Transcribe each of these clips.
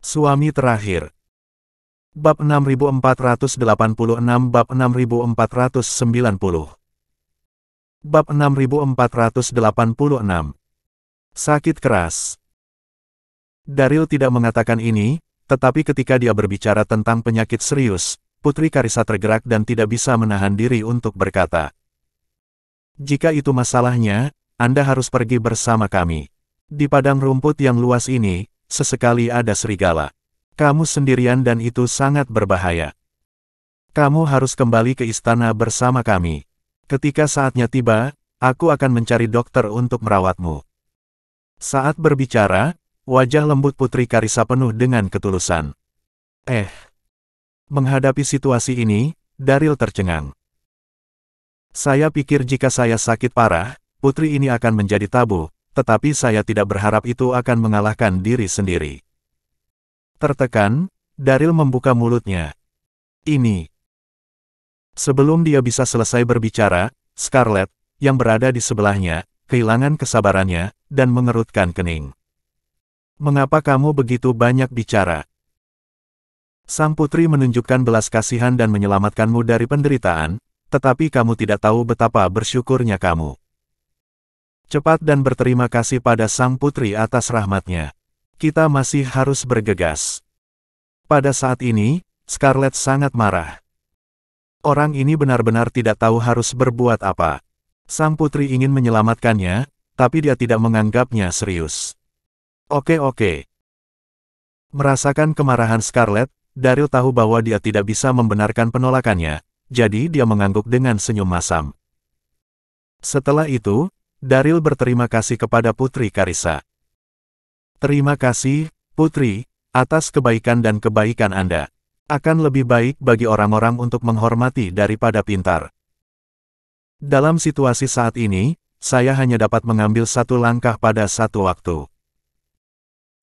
Suami terakhir. Bab 6486 Bab 6490 Bab 6486 Sakit keras. Daryl tidak mengatakan ini, tetapi ketika dia berbicara tentang penyakit serius, Putri Karissa tergerak dan tidak bisa menahan diri untuk berkata, "Jika itu masalahnya, Anda harus pergi bersama kami. Di padang rumput yang luas ini, sesekali ada serigala. Kamu sendirian dan itu sangat berbahaya. Kamu harus kembali ke istana bersama kami. Ketika saatnya tiba, aku akan mencari dokter untuk merawatmu." Saat berbicara, wajah lembut Putri Karissa penuh dengan ketulusan. Menghadapi situasi ini, Daryl tercengang. "Saya pikir jika saya sakit parah, putri ini akan menjadi tabu, tetapi saya tidak berharap itu akan mengalahkan diri sendiri." Tertekan, Daryl membuka mulutnya. Sebelum dia bisa selesai berbicara, Scarlett, yang berada di sebelahnya, kehilangan kesabarannya, dan mengerutkan kening. "Mengapa kamu begitu banyak bicara?" Sang putri menunjukkan belas kasihan dan menyelamatkanmu dari penderitaan, tetapi kamu tidak tahu betapa bersyukurnya kamu. Cepat dan berterima kasih pada sang putri atas rahmatnya. Kita masih harus bergegas. Pada saat ini, Scarlett sangat marah. Orang ini benar-benar tidak tahu harus berbuat apa. Sang putri ingin menyelamatkannya, tapi dia tidak menganggapnya serius. Oke. Merasakan kemarahan Scarlett, Daryl tahu bahwa dia tidak bisa membenarkan penolakannya, jadi dia mengangguk dengan senyum masam. Setelah itu, Daryl berterima kasih kepada Putri Karissa. "Terima kasih, Putri, atas kebaikan dan kebaikan Anda. Akan lebih baik bagi orang-orang untuk menghormati daripada pintar. Dalam situasi saat ini, saya hanya dapat mengambil satu langkah pada satu waktu."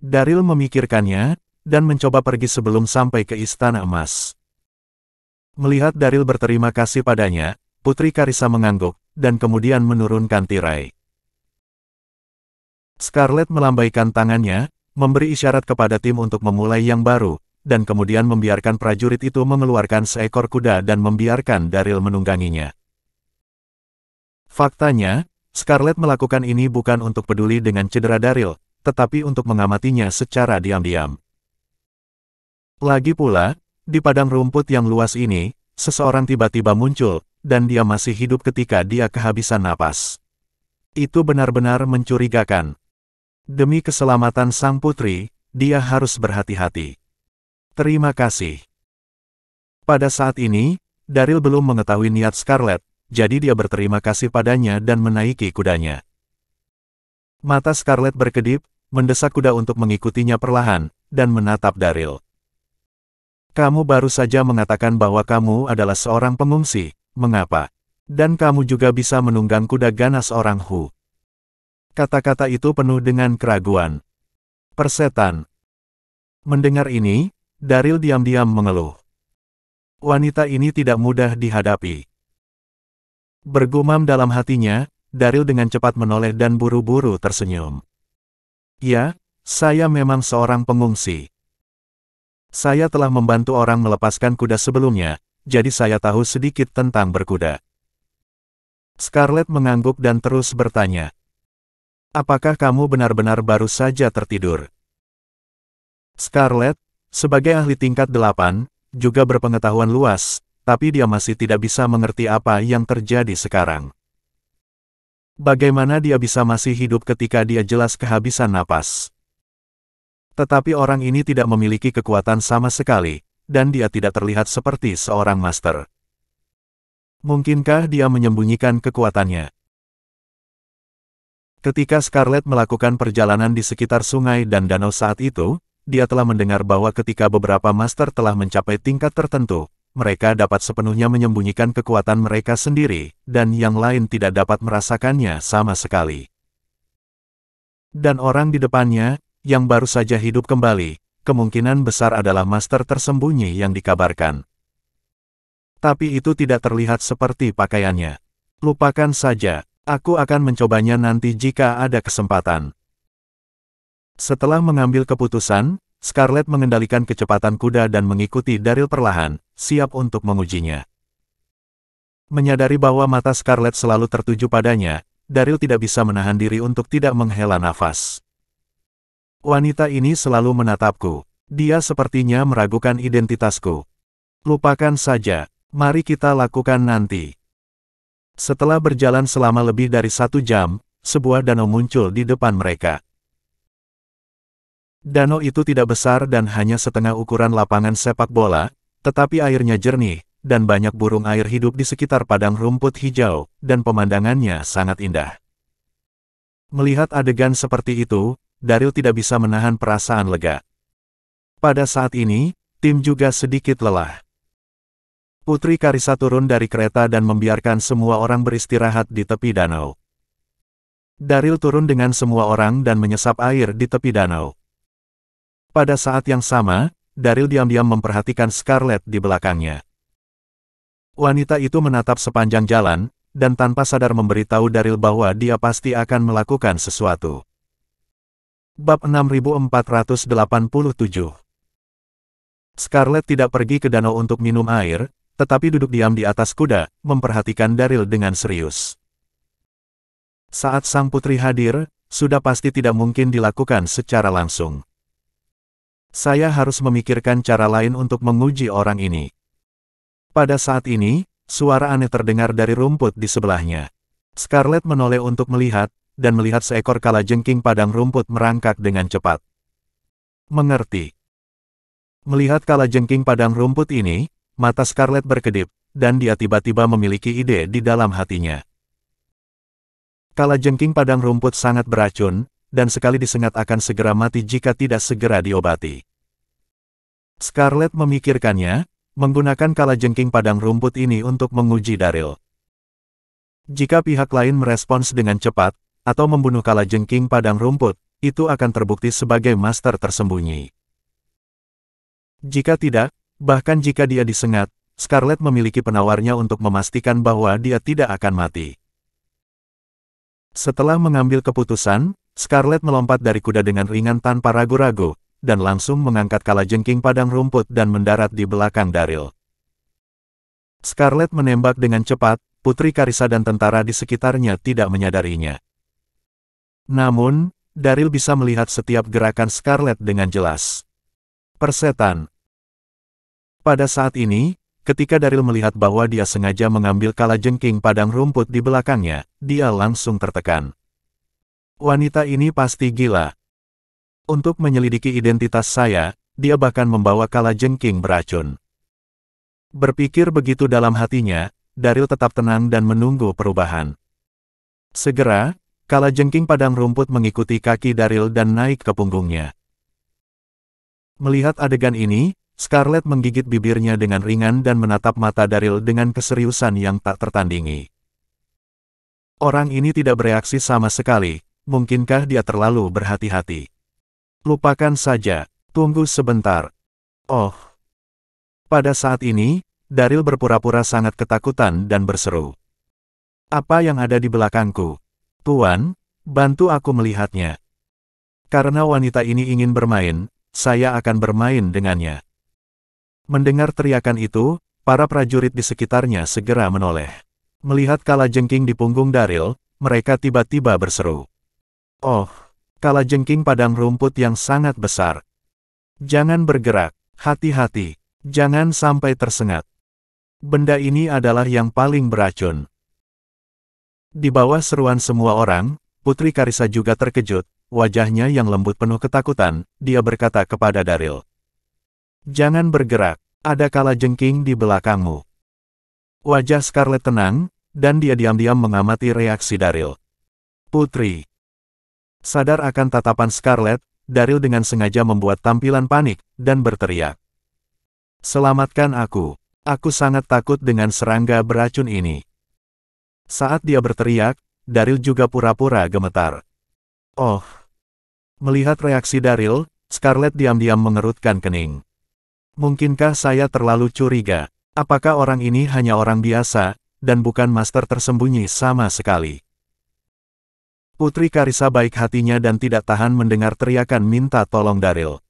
Daryl memikirkannya, dan mencoba pergi sebelum sampai ke Istana Emas. Melihat Daryl berterima kasih padanya, Putri Karissa mengangguk, dan kemudian menurunkan tirai. Scarlett melambaikan tangannya, memberi isyarat kepada tim untuk memulai yang baru, dan kemudian membiarkan prajurit itu mengeluarkan seekor kuda dan membiarkan Daryl menungganginya. Faktanya, Scarlett melakukan ini bukan untuk peduli dengan cedera Daryl, tetapi untuk mengamatinya secara diam-diam. Lagi pula, di padang rumput yang luas ini, seseorang tiba-tiba muncul, dan dia masih hidup ketika dia kehabisan napas. Itu benar-benar mencurigakan. Demi keselamatan sang putri, dia harus berhati-hati. Terima kasih. Pada saat ini, Daryl belum mengetahui niat Scarlett, jadi dia berterima kasih padanya dan menaiki kudanya. Mata Scarlett berkedip, mendesak kuda untuk mengikutinya perlahan, dan menatap Daryl. "Kamu baru saja mengatakan bahwa kamu adalah seorang pengungsi, mengapa? Dan kamu juga bisa menunggang kuda ganas orang Hu." Kata-kata itu penuh dengan keraguan. Persetan. Mendengar ini, Daryl diam-diam mengeluh. Wanita ini tidak mudah dihadapi. Bergumam dalam hatinya, Daryl dengan cepat menoleh dan buru-buru tersenyum. "Ya, saya memang seorang pengungsi. Saya telah membantu orang melepaskan kuda sebelumnya, jadi saya tahu sedikit tentang berkuda." Scarlett mengangguk dan terus bertanya, "Apakah kamu benar-benar baru saja tertidur?" Scarlett, sebagai ahli tingkat 8, juga berpengetahuan luas, tapi dia masih tidak bisa mengerti apa yang terjadi sekarang. Bagaimana dia bisa masih hidup ketika dia jelas kehabisan napas? Tetapi orang ini tidak memiliki kekuatan sama sekali, dan dia tidak terlihat seperti seorang master. Mungkinkah dia menyembunyikan kekuatannya? Ketika Scarlett melakukan perjalanan di sekitar sungai dan danau saat itu, dia telah mendengar bahwa ketika beberapa master telah mencapai tingkat tertentu, mereka dapat sepenuhnya menyembunyikan kekuatan mereka sendiri, dan yang lain tidak dapat merasakannya sama sekali. Dan orang di depannya, yang baru saja hidup kembali, kemungkinan besar adalah master tersembunyi yang dikabarkan. Tapi itu tidak terlihat seperti pakaiannya. Lupakan saja, aku akan mencobanya nanti jika ada kesempatan. Setelah mengambil keputusan, Scarlett mengendalikan kecepatan kuda dan mengikuti Daryl perlahan, siap untuk mengujinya. Menyadari bahwa mata Scarlett selalu tertuju padanya, Daryl tidak bisa menahan diri untuk tidak menghela nafas. Wanita ini selalu menatapku. Dia sepertinya meragukan identitasku. Lupakan saja, mari kita lakukan nanti. Setelah berjalan selama lebih dari 1 jam, sebuah danau muncul di depan mereka. Danau itu tidak besar dan hanya setengah ukuran lapangan sepak bola, tetapi airnya jernih, dan banyak burung air hidup di sekitar padang rumput hijau, dan pemandangannya sangat indah. Melihat adegan seperti itu, Daryl tidak bisa menahan perasaan lega. Pada saat ini, tim juga sedikit lelah. Putri Karissa turun dari kereta dan membiarkan semua orang beristirahat di tepi danau. Daryl turun dengan semua orang dan menyesap air di tepi danau. Pada saat yang sama, Daryl diam-diam memperhatikan Scarlett di belakangnya. Wanita itu menatap sepanjang jalan, dan tanpa sadar memberitahu Daryl bahwa dia pasti akan melakukan sesuatu. Bab 6487. Scarlett tidak pergi ke danau untuk minum air, tetapi duduk diam di atas kuda, memperhatikan Daryl dengan serius. Saat sang putri hadir, sudah pasti tidak mungkin dilakukan secara langsung. Saya harus memikirkan cara lain untuk menguji orang ini. Pada saat ini, suara aneh terdengar dari rumput di sebelahnya. Scarlett menoleh untuk melihat, dan melihat seekor kalajengking padang rumput merangkak dengan cepat. Mengerti. Melihat kalajengking padang rumput ini, mata Scarlett berkedip, dan dia tiba-tiba memiliki ide di dalam hatinya. Kalajengking padang rumput sangat beracun, dan sekali disengat akan segera mati jika tidak segera diobati. Scarlett memikirkannya, menggunakan kalajengking padang rumput ini untuk menguji Daryl. Jika pihak lain merespons dengan cepat, atau membunuh kalajengking padang rumput, itu akan terbukti sebagai master tersembunyi. Jika tidak, bahkan jika dia disengat, Scarlett memiliki penawarnya untuk memastikan bahwa dia tidak akan mati. Setelah mengambil keputusan, Scarlett melompat dari kuda dengan ringan tanpa ragu-ragu, dan langsung mengangkat kalajengking padang rumput dan mendarat di belakang Daryl. Scarlett menembak dengan cepat, Putri Karissa dan tentara di sekitarnya tidak menyadarinya. Namun, Daryl bisa melihat setiap gerakan Scarlett dengan jelas. Persetan. Pada saat ini, ketika Daryl melihat bahwa dia sengaja mengambil kalajengking padang rumput di belakangnya, dia langsung tertekan. Wanita ini pasti gila. Untuk menyelidiki identitas saya, dia bahkan membawa kalajengking beracun. Berpikir begitu dalam hatinya, Daryl tetap tenang dan menunggu perubahan. Segera, kalajengking padang rumput mengikuti kaki Daryl dan naik ke punggungnya. Melihat adegan ini, Scarlett menggigit bibirnya dengan ringan dan menatap mata Daryl dengan keseriusan yang tak tertandingi. Orang ini tidak bereaksi sama sekali, mungkinkah dia terlalu berhati-hati? Lupakan saja, tunggu sebentar. Oh. Pada saat ini, Daryl berpura-pura sangat ketakutan dan berseru. Apa yang ada di belakangku? Tuan, bantu aku melihatnya. Karena wanita ini ingin bermain, saya akan bermain dengannya. Mendengar teriakan itu, para prajurit di sekitarnya segera menoleh. Melihat kalajengking di punggung Daryl, mereka tiba-tiba berseru. Oh, kalajengking padang rumput yang sangat besar. Jangan bergerak, hati-hati, jangan sampai tersengat. Benda ini adalah yang paling beracun. Di bawah seruan semua orang, Putri Karissa juga terkejut, wajahnya yang lembut penuh ketakutan, dia berkata kepada Daryl. Jangan bergerak, ada kalajengking di belakangmu. Wajah Scarlett tenang, dan dia diam-diam mengamati reaksi Daryl. Putri. Sadar akan tatapan Scarlett, Daryl dengan sengaja membuat tampilan panik, dan berteriak. Selamatkan aku sangat takut dengan serangga beracun ini. Saat dia berteriak, Daryl juga pura-pura gemetar. Oh. Melihat reaksi Daryl, Scarlett diam-diam mengerutkan kening. Mungkinkah saya terlalu curiga? Apakah orang ini hanya orang biasa, dan bukan master tersembunyi sama sekali? Putri Karissa baik hatinya dan tidak tahan mendengar teriakan minta tolong Daryl.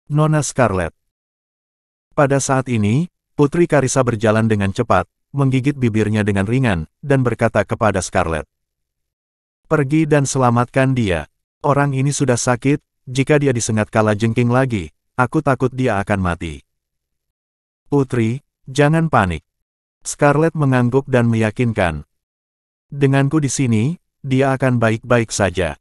Nona Scarlet. Pada saat ini, Putri Karissa berjalan dengan cepat, menggigit bibirnya dengan ringan, dan berkata kepada Scarlet. Pergi dan selamatkan dia. Orang ini sudah sakit, jika dia disengat kalajengking lagi, aku takut dia akan mati. Putri, jangan panik. Scarlet mengangguk dan meyakinkan. Denganku di sini, dia akan baik-baik saja.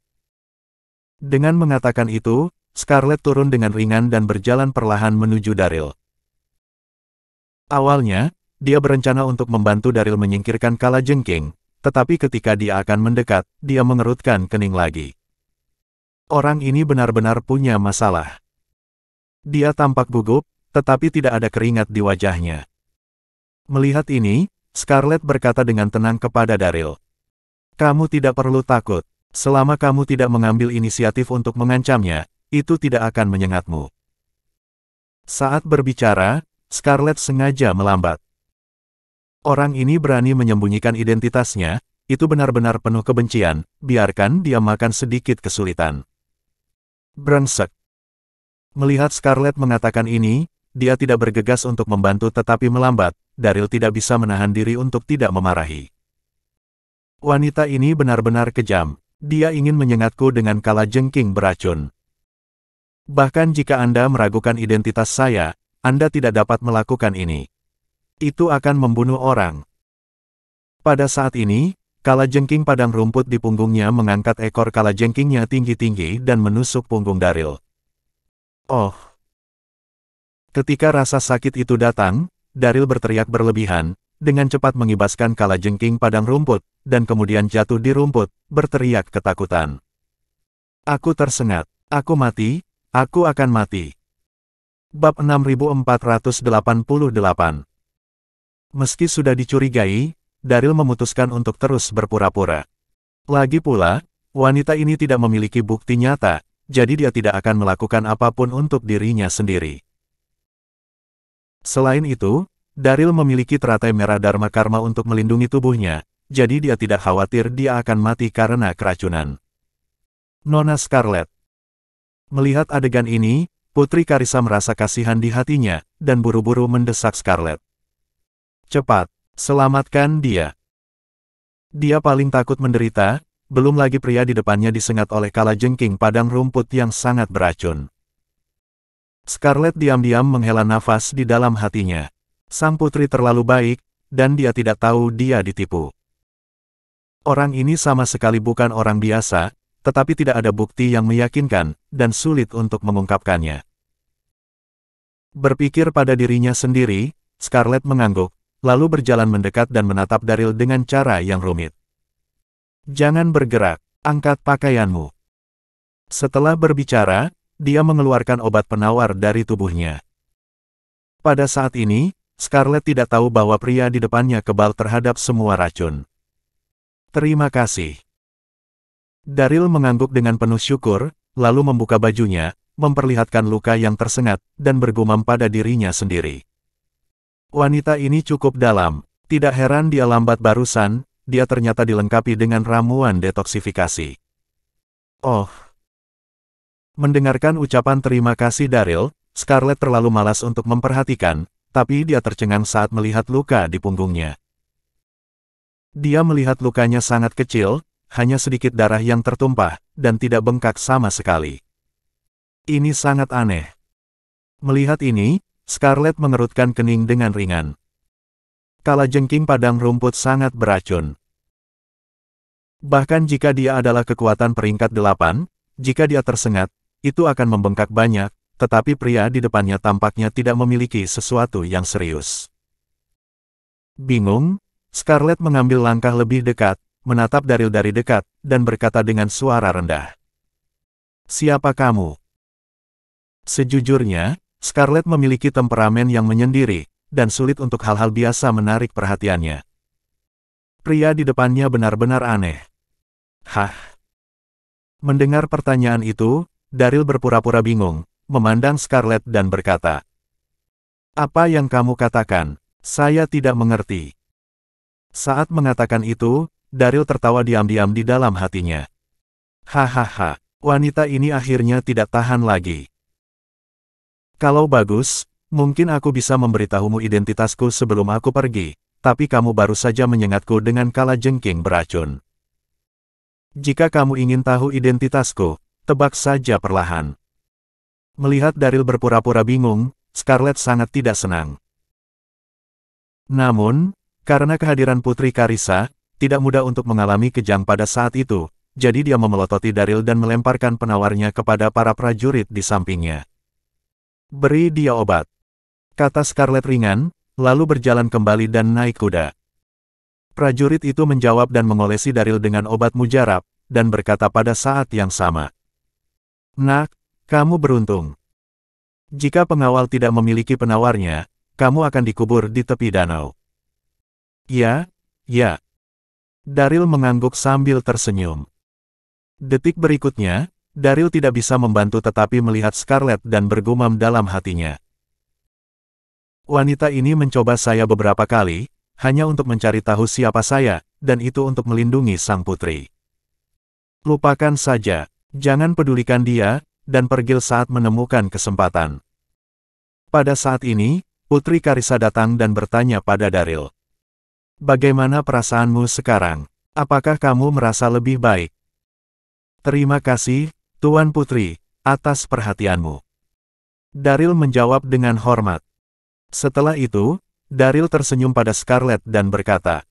Dengan mengatakan itu, Scarlet turun dengan ringan dan berjalan perlahan menuju Daryl. Awalnya, dia berencana untuk membantu Daryl menyingkirkan kalajengking, tetapi ketika dia akan mendekat, dia mengerutkan kening lagi. Orang ini benar-benar punya masalah. Dia tampak gugup, tetapi tidak ada keringat di wajahnya. Melihat ini, Scarlet berkata dengan tenang kepada Daryl. Kamu tidak perlu takut. Selama kamu tidak mengambil inisiatif untuk mengancamnya, itu tidak akan menyengatmu. Saat berbicara, Scarlet sengaja melambat. Orang ini berani menyembunyikan identitasnya, itu benar-benar penuh kebencian, biarkan dia makan sedikit kesulitan. Brengsek. Melihat Scarlet mengatakan ini, dia tidak bergegas untuk membantu tetapi melambat, Daryl tidak bisa menahan diri untuk tidak memarahi. Wanita ini benar-benar kejam. Dia ingin menyengatku dengan kalajengking beracun. Bahkan jika Anda meragukan identitas saya, Anda tidak dapat melakukan ini. Itu akan membunuh orang. Pada saat ini, kalajengking padang rumput di punggungnya mengangkat ekor kalajengkingnya tinggi-tinggi dan menusuk punggung Daryl. Oh! Ketika rasa sakit itu datang, Daryl berteriak berlebihan, dengan cepat mengibaskan kalajengking padang rumput, dan kemudian jatuh di rumput, berteriak ketakutan. Aku tersengat, aku mati, aku akan mati. Bab 6488. Meski sudah dicurigai, Daryl memutuskan untuk terus berpura-pura. Lagi pula, wanita ini tidak memiliki bukti nyata, jadi dia tidak akan melakukan apapun untuk dirinya sendiri. Selain itu, Daryl memiliki teratai merah Dharma Karma untuk melindungi tubuhnya, jadi dia tidak khawatir dia akan mati karena keracunan. Nona Scarlet. Melihat adegan ini, Putri Karissa merasa kasihan di hatinya, dan buru-buru mendesak Scarlet. Cepat, selamatkan dia. Dia paling takut menderita, belum lagi pria di depannya disengat oleh kalajengking padang rumput yang sangat beracun. Scarlet diam-diam menghela nafas di dalam hatinya. Sang putri terlalu baik, dan dia tidak tahu dia ditipu. Orang ini sama sekali bukan orang biasa, tetapi tidak ada bukti yang meyakinkan, dan sulit untuk mengungkapkannya. Berpikir pada dirinya sendiri, Scarlet mengangguk, lalu berjalan mendekat dan menatap Daryl dengan cara yang rumit. Jangan bergerak, angkat pakaianmu. Setelah berbicara, dia mengeluarkan obat penawar dari tubuhnya. Pada saat ini, Scarlet tidak tahu bahwa pria di depannya kebal terhadap semua racun. Terima kasih. Daryl mengangguk dengan penuh syukur, lalu membuka bajunya, memperlihatkan luka yang tersengat, dan bergumam pada dirinya sendiri. Wanita ini cukup dalam, tidak heran dia lambat barusan, dia ternyata dilengkapi dengan ramuan detoksifikasi. Oh! Mendengarkan ucapan terima kasih Daryl, Scarlet terlalu malas untuk memperhatikan, tapi dia tercengang saat melihat luka di punggungnya. Dia melihat lukanya sangat kecil, hanya sedikit darah yang tertumpah, dan tidak bengkak sama sekali. Ini sangat aneh. Melihat ini, Scarlet mengerutkan kening dengan ringan. Kalajengking padang rumput sangat beracun. Bahkan jika dia adalah kekuatan peringkat 8, jika dia tersengat, itu akan membengkak banyak, tetapi pria di depannya tampaknya tidak memiliki sesuatu yang serius. Bingung, Scarlet mengambil langkah lebih dekat, menatap Daryl dari dekat, dan berkata dengan suara rendah. Siapa kamu? Sejujurnya, Scarlet memiliki temperamen yang menyendiri, dan sulit untuk hal-hal biasa menarik perhatiannya. Pria di depannya benar-benar aneh. Hah? Mendengar pertanyaan itu, Daryl berpura-pura bingung, memandang Scarlet dan berkata, "Apa yang kamu katakan? Saya tidak mengerti." Saat mengatakan itu, Daryl tertawa diam-diam di dalam hatinya. Hahaha, wanita ini akhirnya tidak tahan lagi. Kalau bagus, mungkin aku bisa memberitahumu identitasku sebelum aku pergi, tapi kamu baru saja menyengatku dengan kalajengking beracun. Jika kamu ingin tahu identitasku, tebak saja perlahan. Melihat Daryl berpura-pura bingung, Scarlett sangat tidak senang. Namun, karena kehadiran Putri Karissa, tidak mudah untuk mengalami kejang pada saat itu, jadi dia memelototi Daryl dan melemparkan penawarnya kepada para prajurit di sampingnya. Beri dia obat, kata Scarlett ringan, lalu berjalan kembali dan naik kuda. Prajurit itu menjawab dan mengolesi Daryl dengan obat mujarab, dan berkata pada saat yang sama. Nak, kamu beruntung. Jika pengawal tidak memiliki penawarnya, kamu akan dikubur di tepi danau. Ya, ya. Daryl mengangguk sambil tersenyum. Detik berikutnya, Daryl tidak bisa membantu tetapi melihat Scarlett dan bergumam dalam hatinya. Wanita ini mencoba saya beberapa kali, hanya untuk mencari tahu siapa saya, dan itu untuk melindungi sang putri. Lupakan saja, jangan pedulikan dia, dan pergil saat menemukan kesempatan. Pada saat ini, Putri Karissa datang dan bertanya pada Daryl. Bagaimana perasaanmu sekarang? Apakah kamu merasa lebih baik? Terima kasih, Tuan Putri, atas perhatianmu. Daryl menjawab dengan hormat. Setelah itu, Daryl tersenyum pada Scarlett dan berkata,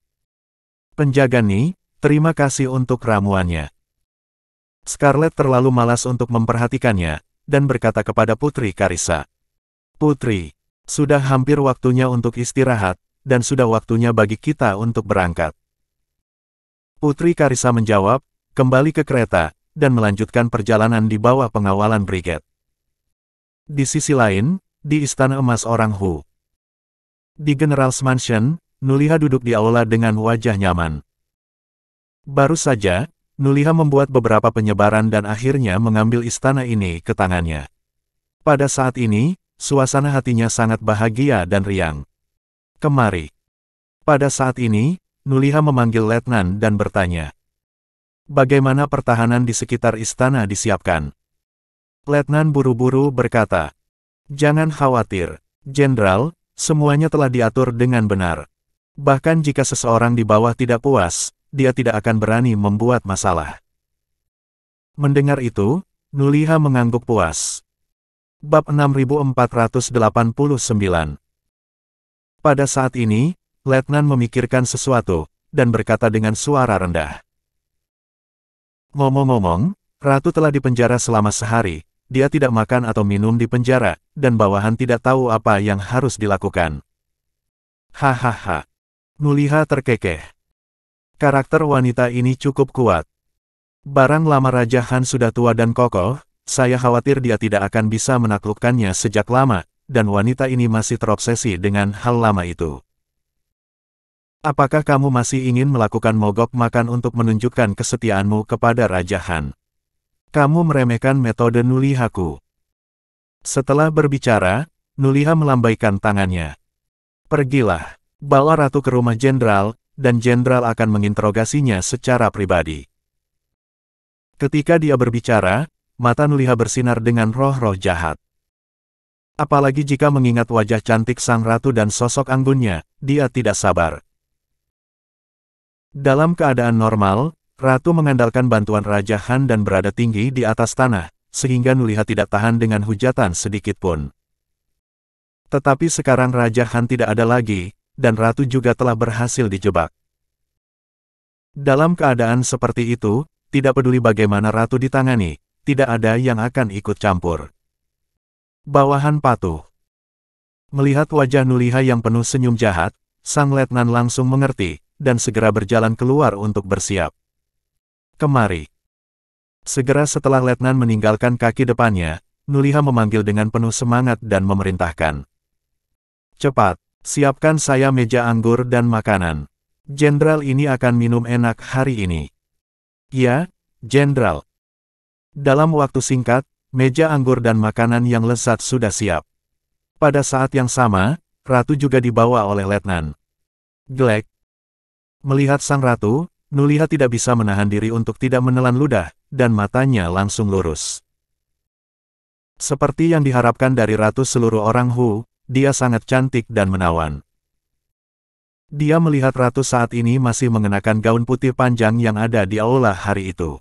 Penjaga Ni, terima kasih untuk ramuannya. Scarlett terlalu malas untuk memperhatikannya, dan berkata kepada Putri Karissa. Putri, sudah hampir waktunya untuk istirahat, dan sudah waktunya bagi kita untuk berangkat. Putri Karissa menjawab, kembali ke kereta, dan melanjutkan perjalanan di bawah pengawalan brigade. Di sisi lain, di Istana Emas Orang Hu. Di General's Mansion, Nuliha duduk di aula dengan wajah nyaman. Baru saja, Nuliha membuat beberapa penyebaran dan akhirnya mengambil istana ini ke tangannya. Pada saat ini, suasana hatinya sangat bahagia dan riang. Kemari. Pada saat ini, Nuliha memanggil letnan dan bertanya. Bagaimana pertahanan di sekitar istana disiapkan? Letnan buru-buru berkata. Jangan khawatir, Jenderal, semuanya telah diatur dengan benar. Bahkan jika seseorang di bawah tidak puas, dia tidak akan berani membuat masalah. Mendengar itu, Nuliha mengangguk puas. Bab 6489. Pada saat ini, Letnan memikirkan sesuatu, dan berkata dengan suara rendah. Ngomong-ngomong, Ratu telah dipenjara selama sehari, dia tidak makan atau minum di penjara, dan bawahan tidak tahu apa yang harus dilakukan. Hahaha. Nuliha terkekeh. Karakter wanita ini cukup kuat. Barang lama Raja Han sudah tua dan kokoh, saya khawatir dia tidak akan bisa menaklukkannya sejak lama, dan wanita ini masih terobsesi dengan hal lama itu. Apakah kamu masih ingin melakukan mogok makan untuk menunjukkan kesetiaanmu kepada Raja Han? Kamu meremehkan metode Nulihaku. Setelah berbicara, Nuliha melambaikan tangannya. Pergilah, bawa Ratu ke rumah Jenderal, dan Jenderal akan menginterogasinya secara pribadi. Ketika dia berbicara, mata Nuliha bersinar dengan roh-roh jahat. Apalagi jika mengingat wajah cantik sang ratu dan sosok anggunnya, dia tidak sabar. Dalam keadaan normal, Ratu mengandalkan bantuan Raja Han dan berada tinggi di atas tanah, sehingga Nuliha tidak tahan dengan hujatan sedikit pun. Tetapi sekarang Raja Han tidak ada lagi, dan Ratu juga telah berhasil dijebak. Dalam keadaan seperti itu, tidak peduli bagaimana Ratu ditangani, tidak ada yang akan ikut campur. Bawahan patuh. Melihat wajah Nuliha yang penuh senyum jahat, sang letnan langsung mengerti, dan segera berjalan keluar untuk bersiap. Kemari. Segera setelah letnan meninggalkan kaki depannya, Nuliha memanggil dengan penuh semangat dan memerintahkan. Cepat, siapkan saya meja anggur dan makanan. Jenderal ini akan minum enak hari ini. Ya, Jenderal. Dalam waktu singkat, meja anggur dan makanan yang lezat sudah siap. Pada saat yang sama, Ratu juga dibawa oleh letnan. Glek. Melihat sang Ratu, Nuliha tidak bisa menahan diri untuk tidak menelan ludah, dan matanya langsung lurus. Seperti yang diharapkan dari ratu seluruh orang Hu, dia sangat cantik dan menawan. Dia melihat ratu saat ini masih mengenakan gaun putih panjang yang ada di aula hari itu.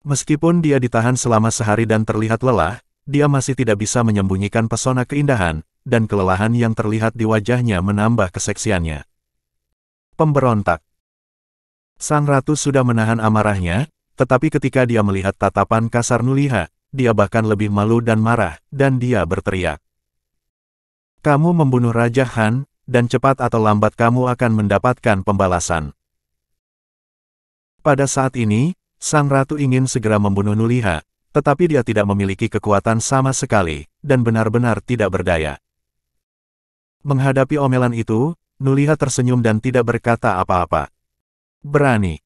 Meskipun dia ditahan selama sehari dan terlihat lelah, dia masih tidak bisa menyembunyikan pesona keindahan, dan kelelahan yang terlihat di wajahnya menambah keseksiannya. Pemberontak. Sang ratu sudah menahan amarahnya, tetapi ketika dia melihat tatapan kasar Nuliha, dia bahkan lebih malu dan marah, dan dia berteriak. Kamu membunuh Raja Han, dan cepat atau lambat kamu akan mendapatkan pembalasan. Pada saat ini, sang ratu ingin segera membunuh Nuliha, tetapi dia tidak memiliki kekuatan sama sekali, dan benar-benar tidak berdaya. Menghadapi omelan itu, Nuliha tersenyum dan tidak berkata apa-apa. Berani.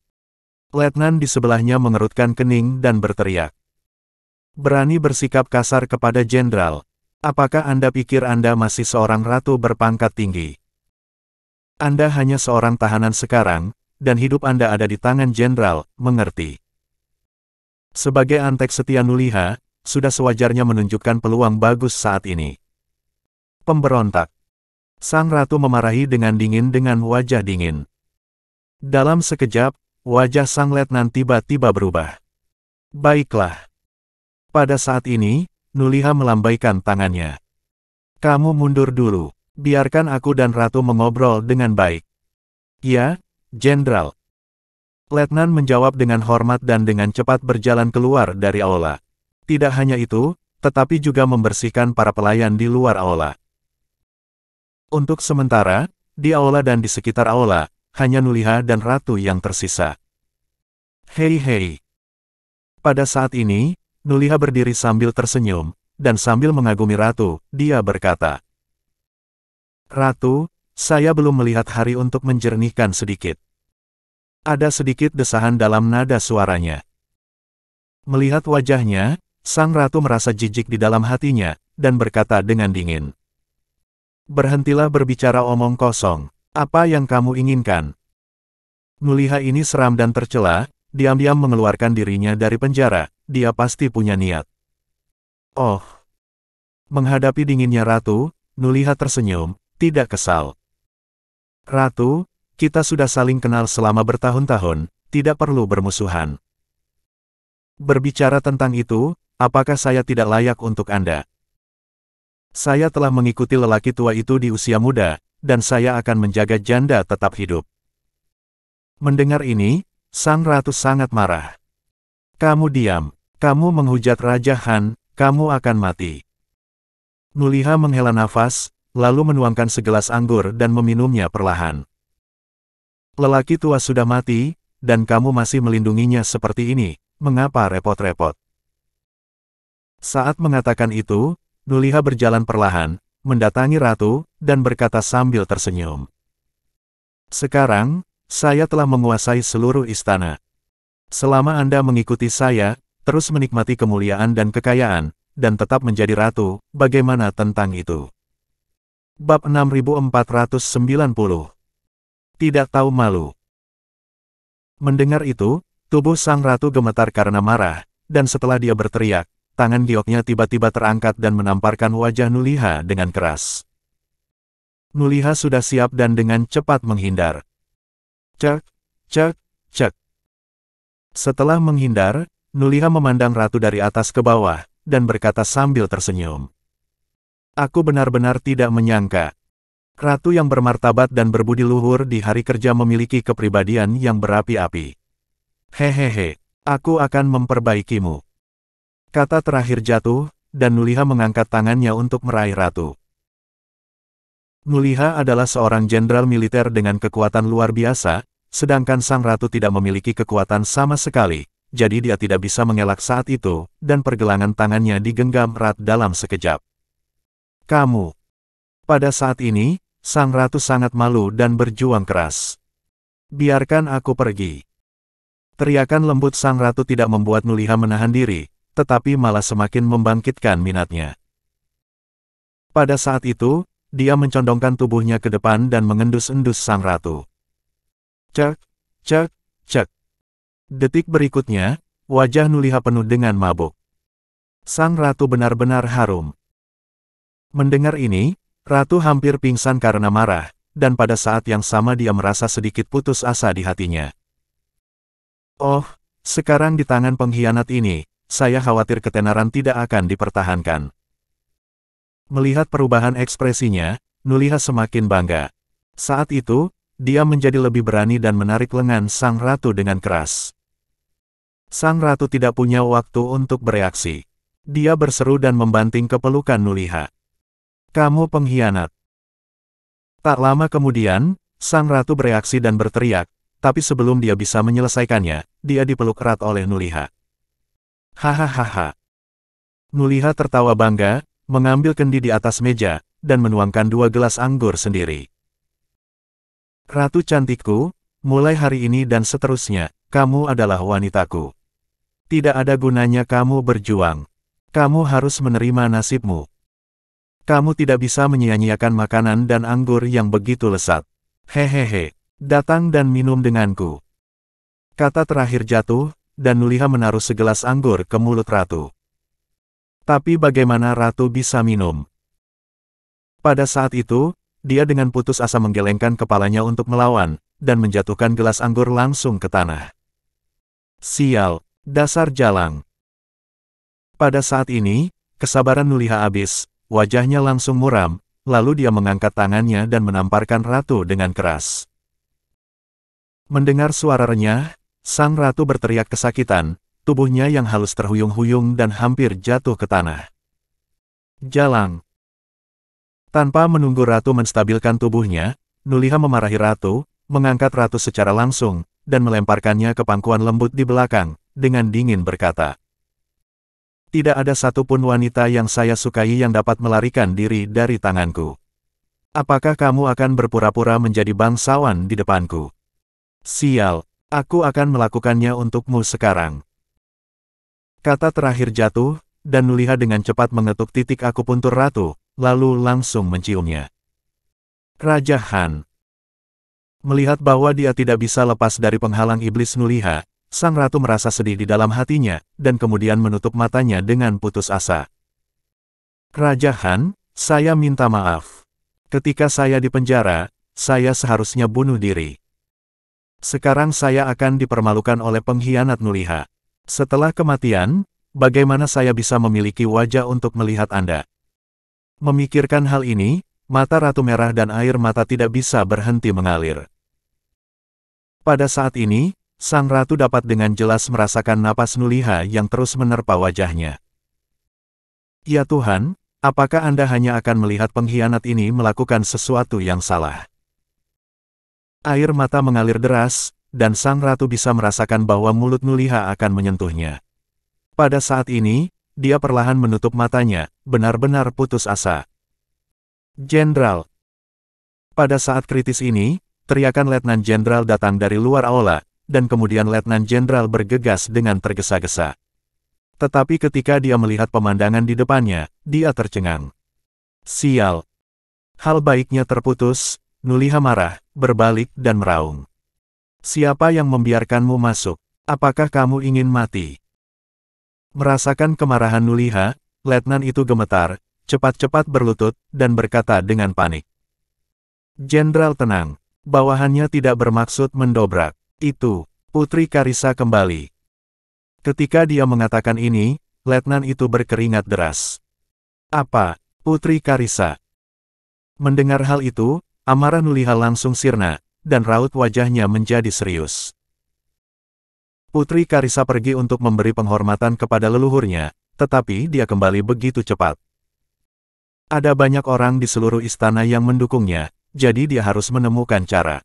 Letnan di sebelahnya mengerutkan kening dan berteriak. Berani bersikap kasar kepada jenderal. Apakah Anda pikir Anda masih seorang ratu berpangkat tinggi? Anda hanya seorang tahanan sekarang, dan hidup Anda ada di tangan jenderal, mengerti? Sebagai antek setia Nuliha, sudah sewajarnya menunjukkan peluang bagus saat ini. Pemberontak. Sang ratu memarahi dengan dingin dengan wajah dingin. Dalam sekejap, wajah sang letnan tiba-tiba berubah. Baiklah. Pada saat ini, Nuliha melambaikan tangannya. Kamu mundur dulu. Biarkan aku dan ratu mengobrol dengan baik. Ya, jenderal. Letnan menjawab dengan hormat dan dengan cepat berjalan keluar dari aula. Tidak hanya itu, tetapi juga membersihkan para pelayan di luar aula. Untuk sementara, di aula dan di sekitar aula, hanya Nuliha dan ratu yang tersisa. Hei. Pada saat ini, Nuliha berdiri sambil tersenyum, dan sambil mengagumi ratu, dia berkata. Ratu, saya belum melihat hari untuk menjernihkan sedikit. Ada sedikit desahan dalam nada suaranya. Melihat wajahnya, sang ratu merasa jijik di dalam hatinya, dan berkata dengan dingin. Berhentilah berbicara omong kosong. Apa yang kamu inginkan? Nuliha ini seram dan tercela, diam-diam mengeluarkan dirinya dari penjara, dia pasti punya niat. Oh. Menghadapi dinginnya ratu, Nuliha tersenyum, tidak kesal. Ratu, kita sudah saling kenal selama bertahun-tahun, tidak perlu bermusuhan. Berbicara tentang itu, apakah saya tidak layak untuk Anda? Saya telah mengikuti lelaki tua itu di usia muda, dan saya akan menjaga janda tetap hidup. Mendengar ini, sang ratu sangat marah. Kamu diam, kamu menghujat Raja Han, kamu akan mati. Nuliha menghela nafas, lalu menuangkan segelas anggur dan meminumnya perlahan. Lelaki tua sudah mati, dan kamu masih melindunginya seperti ini, mengapa repot-repot? Saat mengatakan itu, Nuliha berjalan perlahan, mendatangi ratu, dan berkata sambil tersenyum. Sekarang, saya telah menguasai seluruh istana. Selama Anda mengikuti saya, terus menikmati kemuliaan dan kekayaan, dan tetap menjadi ratu, bagaimana tentang itu? Bab 6490. Tidak tahu malu. Mendengar itu, tubuh sang ratu gemetar karena marah, dan setelah dia berteriak, tangan gioknya tiba-tiba terangkat dan menamparkan wajah Nuliha dengan keras. Nuliha sudah siap dan dengan cepat menghindar. Cek. Setelah menghindar, Nuliha memandang ratu dari atas ke bawah, dan berkata sambil tersenyum. Aku benar-benar tidak menyangka. Ratu yang bermartabat dan berbudi luhur di hari kerja memiliki kepribadian yang berapi-api. Hehehe, aku akan memperbaikimu. Kata terakhir jatuh, dan Nuliha mengangkat tangannya untuk meraih ratu. Nuliha adalah seorang jenderal militer dengan kekuatan luar biasa, sedangkan sang ratu tidak memiliki kekuatan sama sekali, jadi dia tidak bisa mengelak saat itu, dan pergelangan tangannya digenggam erat dalam sekejap. Kamu. Pada saat ini, sang ratu sangat malu dan berjuang keras. Biarkan aku pergi. Teriakan lembut sang ratu tidak membuat Nuliha menahan diri, tetapi malah semakin membangkitkan minatnya. Pada saat itu, dia mencondongkan tubuhnya ke depan dan mengendus-endus sang ratu. Cek. Detik berikutnya, wajah Nuliha penuh dengan mabuk. Sang ratu benar-benar harum. Mendengar ini, ratu hampir pingsan karena marah, dan pada saat yang sama dia merasa sedikit putus asa di hatinya. Oh, sekarang di tangan pengkhianat ini, saya khawatir ketenaran tidak akan dipertahankan. Melihat perubahan ekspresinya, Nuliha semakin bangga. Saat itu, dia menjadi lebih berani dan menarik lengan sang ratu dengan keras. Sang ratu tidak punya waktu untuk bereaksi. Dia berseru dan membanting ke pelukan Nuliha. Kamu pengkhianat. Tak lama kemudian, sang ratu bereaksi dan berteriak, tapi sebelum dia bisa menyelesaikannya, dia dipeluk erat oleh Nuliha. Hahaha. Nuliha tertawa bangga, mengambil kendi di atas meja, dan menuangkan 2 gelas anggur sendiri. Ratu cantikku, mulai hari ini dan seterusnya, kamu adalah wanitaku. Tidak ada gunanya kamu berjuang. Kamu harus menerima nasibmu. Kamu tidak bisa menyia-nyiakan makanan dan anggur yang begitu lezat. Hehehe, datang dan minum denganku. Kata terakhir jatuh, dan Nuliha menaruh segelas anggur ke mulut ratu. Tapi bagaimana ratu bisa minum? Pada saat itu, dia dengan putus asa menggelengkan kepalanya untuk melawan, dan menjatuhkan gelas anggur langsung ke tanah. Sial, dasar jalang. Pada saat ini, kesabaran Nuliha habis, wajahnya langsung muram, lalu dia mengangkat tangannya dan menamparkan ratu dengan keras. Mendengar suara renyah, sang ratu berteriak kesakitan, tubuhnya yang halus terhuyung-huyung dan hampir jatuh ke tanah. Jalang. Tanpa menunggu ratu menstabilkan tubuhnya, Nuliha memarahi ratu, mengangkat ratu secara langsung, dan melemparkannya ke pangkuan lembut di belakang, dengan dingin berkata, tidak ada satupun wanita yang saya sukai yang dapat melarikan diri dari tanganku. Apakah kamu akan berpura-pura menjadi bangsawan di depanku? Sial, aku akan melakukannya untukmu sekarang. Kata terakhir jatuh, dan Nuliha dengan cepat mengetuk titik akupuntur ratu, lalu langsung menciumnya. Raja Han. Melihat bahwa dia tidak bisa lepas dari penghalang iblis Nuliha, sang ratu merasa sedih di dalam hatinya, dan kemudian menutup matanya dengan putus asa. Raja Han, saya minta maaf. Ketika saya di penjara, saya seharusnya bunuh diri. Sekarang saya akan dipermalukan oleh pengkhianat Nuliha. Setelah kematian, bagaimana saya bisa memiliki wajah untuk melihat Anda? Memikirkan hal ini, mata ratu merah dan air mata tidak bisa berhenti mengalir. Pada saat ini, sang ratu dapat dengan jelas merasakan napas Nuliha yang terus menerpa wajahnya. Ya Tuhan, apakah Anda hanya akan melihat pengkhianat ini melakukan sesuatu yang salah? Air mata mengalir deras, dan sang ratu bisa merasakan bahwa mulut Nuliha akan menyentuhnya. Pada saat ini, dia perlahan menutup matanya, benar-benar putus asa. Jenderal. Pada saat kritis ini, teriakan Letnan Jenderal datang dari luar aula, dan kemudian Letnan Jenderal bergegas dengan tergesa-gesa. Tetapi ketika dia melihat pemandangan di depannya, dia tercengang. Sial. Hal baiknya terputus, Nuliha marah, berbalik dan meraung. Siapa yang membiarkanmu masuk? Apakah kamu ingin mati? Merasakan kemarahan Nuliha, letnan itu gemetar, cepat-cepat berlutut, dan berkata dengan panik. Jenderal tenang, bawahannya tidak bermaksud mendobrak. Itu, Putri Karissa kembali. Ketika dia mengatakan ini, letnan itu berkeringat deras. Apa, Putri Karissa? Mendengar hal itu, amarah Nuliha langsung sirna, dan raut wajahnya menjadi serius. Putri Karissa pergi untuk memberi penghormatan kepada leluhurnya, tetapi dia kembali begitu cepat. Ada banyak orang di seluruh istana yang mendukungnya, jadi dia harus menemukan cara.